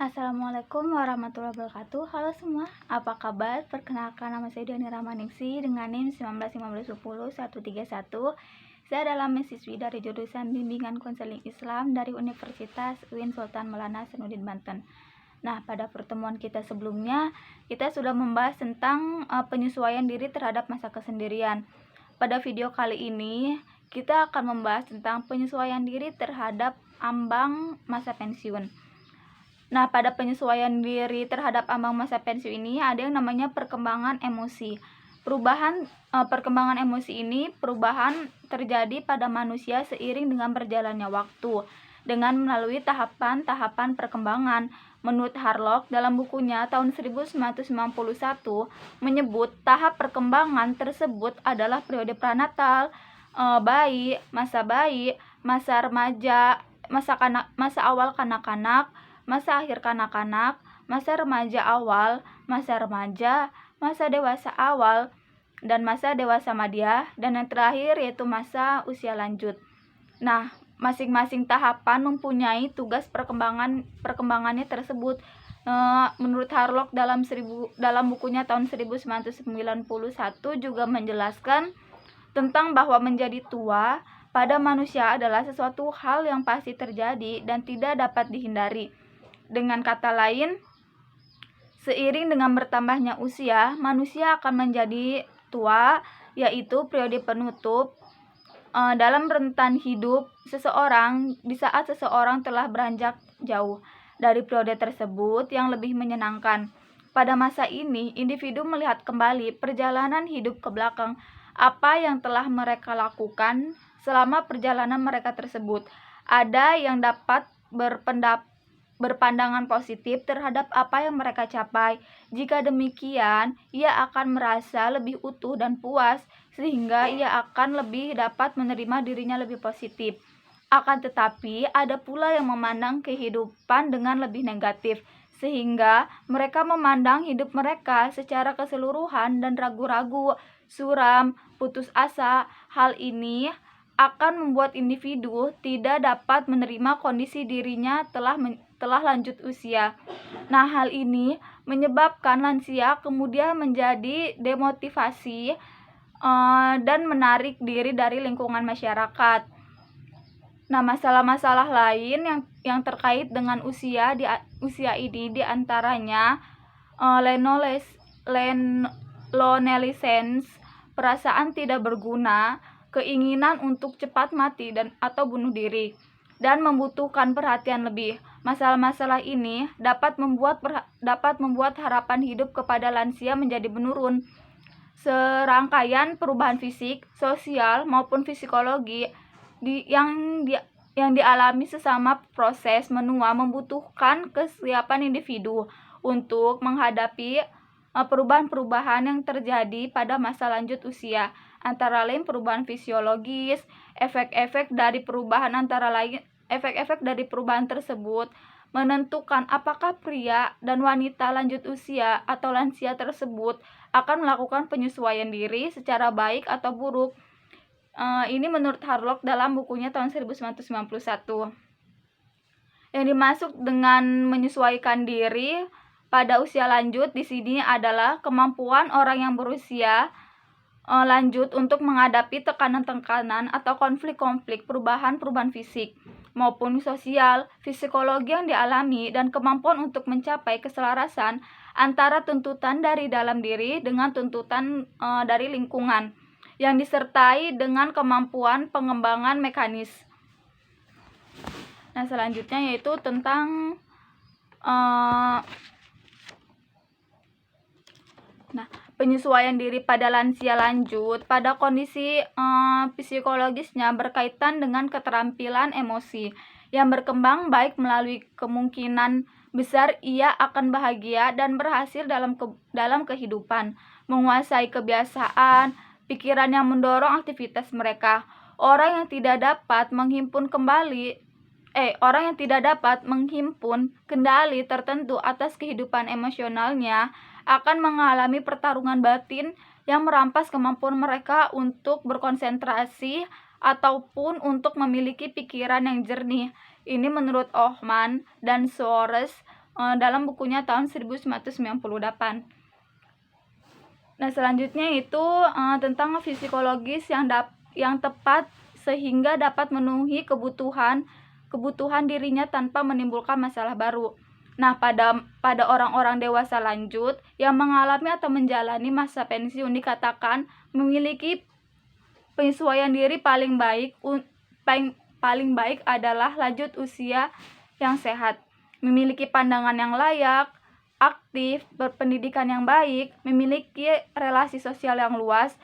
Assalamualaikum warahmatullahi wabarakatuh. Halo semua, apa kabar? Perkenalkan, nama saya Diani Rahmaningsi dengan NIM 191510-131. Saya adalah mahasiswi dari jurusan Bimbingan Konseling Islam dari Universitas UIN Sultan Maulana Hasanuddin Banten. Nah, pada pertemuan kita sebelumnya, kita sudah membahas tentang penyesuaian diri terhadap masa kesendirian. Pada video kali ini, kita akan membahas tentang penyesuaian diri terhadap ambang masa pensiun. Nah, pada penyesuaian diri terhadap ambang masa pensiun ini ada yang namanya perkembangan emosi. Perkembangan emosi ini terjadi pada manusia seiring dengan berjalannya waktu dengan melalui tahapan-tahapan perkembangan. Menurut Harlock dalam bukunya tahun 1991 menyebut tahap perkembangan tersebut adalah periode pranatal, bayi, masa remaja, masa awal kanak-kanak, masa akhir kanak-kanak, masa remaja awal, masa remaja, masa dewasa awal, dan masa dewasa madya, dan yang terakhir yaitu masa usia lanjut. Nah, masing-masing tahapan mempunyai tugas perkembangannya tersebut. Menurut Harlock dalam bukunya tahun 1991 juga menjelaskan tentang bahwa menjadi tua pada manusia adalah sesuatu hal yang pasti terjadi dan tidak dapat dihindari. Dengan kata lain, seiring dengan bertambahnya usia, manusia akan menjadi tua, yaitu periode penutup dalam rentan hidup seseorang di saat seseorang telah beranjak jauh dari periode tersebut yang lebih menyenangkan. Pada masa ini, individu melihat kembali perjalanan hidup ke belakang, apa yang telah mereka lakukan selama perjalanan mereka tersebut. Ada yang dapat berpandangan positif terhadap apa yang mereka capai. Jika demikian, ia akan merasa lebih utuh dan puas, sehingga ia akan lebih dapat menerima dirinya lebih positif. Akan tetapi, ada pula yang memandang kehidupan dengan lebih negatif, sehingga mereka memandang hidup mereka secara keseluruhan dan ragu-ragu, suram, putus asa. Hal ini akan membuat individu tidak dapat menerima kondisi dirinya telah lanjut usia. Nah, hal ini menyebabkan lansia kemudian menjadi demotivasi dan menarik diri dari lingkungan masyarakat. Nah, masalah-masalah lain yang terkait dengan usia ini diantaranya loneliness, perasaan tidak berguna, keinginan untuk cepat mati atau bunuh diri, dan membutuhkan perhatian lebih. Masalah-masalah ini dapat membuat harapan hidup kepada lansia menjadi menurun. Serangkaian perubahan fisik, sosial maupun psikologi yang dialami sesama proses menua membutuhkan kesiapan individu untuk menghadapi perubahan-perubahan yang terjadi pada masa lanjut usia, antara lain perubahan fisiologis. Efek-efek dari perubahan tersebut menentukan apakah pria dan wanita lanjut usia atau lansia tersebut akan melakukan penyesuaian diri secara baik atau buruk. Ini menurut Harlock dalam bukunya tahun 1991. Yang dimaksud dengan menyesuaikan diri pada usia lanjut di sini adalah kemampuan orang yang berusia lanjut untuk menghadapi tekanan-tekanan atau konflik-konflik perubahan fisik maupun sosial, psikologi yang dialami, dan kemampuan untuk mencapai keselarasan antara tuntutan dari dalam diri dengan tuntutan dari lingkungan, yang disertai dengan kemampuan pengembangan mekanis. Nah, selanjutnya yaitu tentang penyesuaian diri pada lansia lanjut. Pada kondisi psikologisnya berkaitan dengan keterampilan emosi yang berkembang baik, melalui kemungkinan besar ia akan bahagia dan berhasil dalam kehidupan, menguasai kebiasaan, pikiran yang mendorong aktivitas mereka. Orang yang tidak dapat menghimpun kendali tertentu atas kehidupan emosionalnya akan mengalami pertarungan batin yang merampas kemampuan mereka untuk berkonsentrasi ataupun untuk memiliki pikiran yang jernih. Ini menurut Ohman dan Soares dalam bukunya tahun 1998. Nah, selanjutnya itu tentang psikologis yang tepat sehingga dapat memenuhi kebutuhan dirinya tanpa menimbulkan masalah baru. Nah, pada orang-orang dewasa lanjut yang mengalami atau menjalani masa pensiun dikatakan memiliki penyesuaian diri paling baik adalah lanjut usia yang sehat, memiliki pandangan yang layak, aktif, berpendidikan yang baik, memiliki relasi sosial yang luas,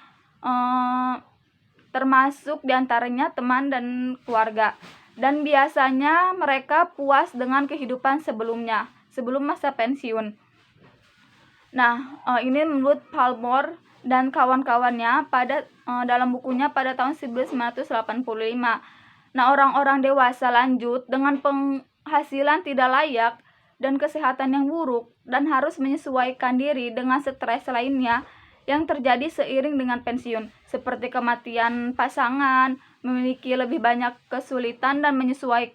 termasuk diantaranya teman dan keluarga. Dan biasanya mereka puas dengan kehidupan sebelum masa pensiun. Nah, ini menurut Palmer dan kawan-kawannya dalam bukunya pada tahun 1985. Nah, orang-orang dewasa lanjut dengan penghasilan tidak layak dan kesehatan yang buruk dan harus menyesuaikan diri dengan stres lainnya yang terjadi seiring dengan pensiun, seperti kematian pasangan, memiliki lebih banyak kesulitan dan menyesuaikan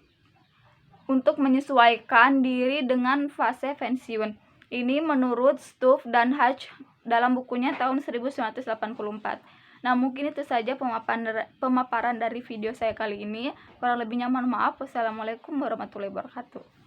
diri dengan fase pensiun. Ini menurut Stuff dan Hatch dalam bukunya tahun 1984. Nah, mungkin itu saja pemaparan dari video saya kali ini. Kurang lebihnya mohon maaf. Wassalamualaikum warahmatullahi wabarakatuh.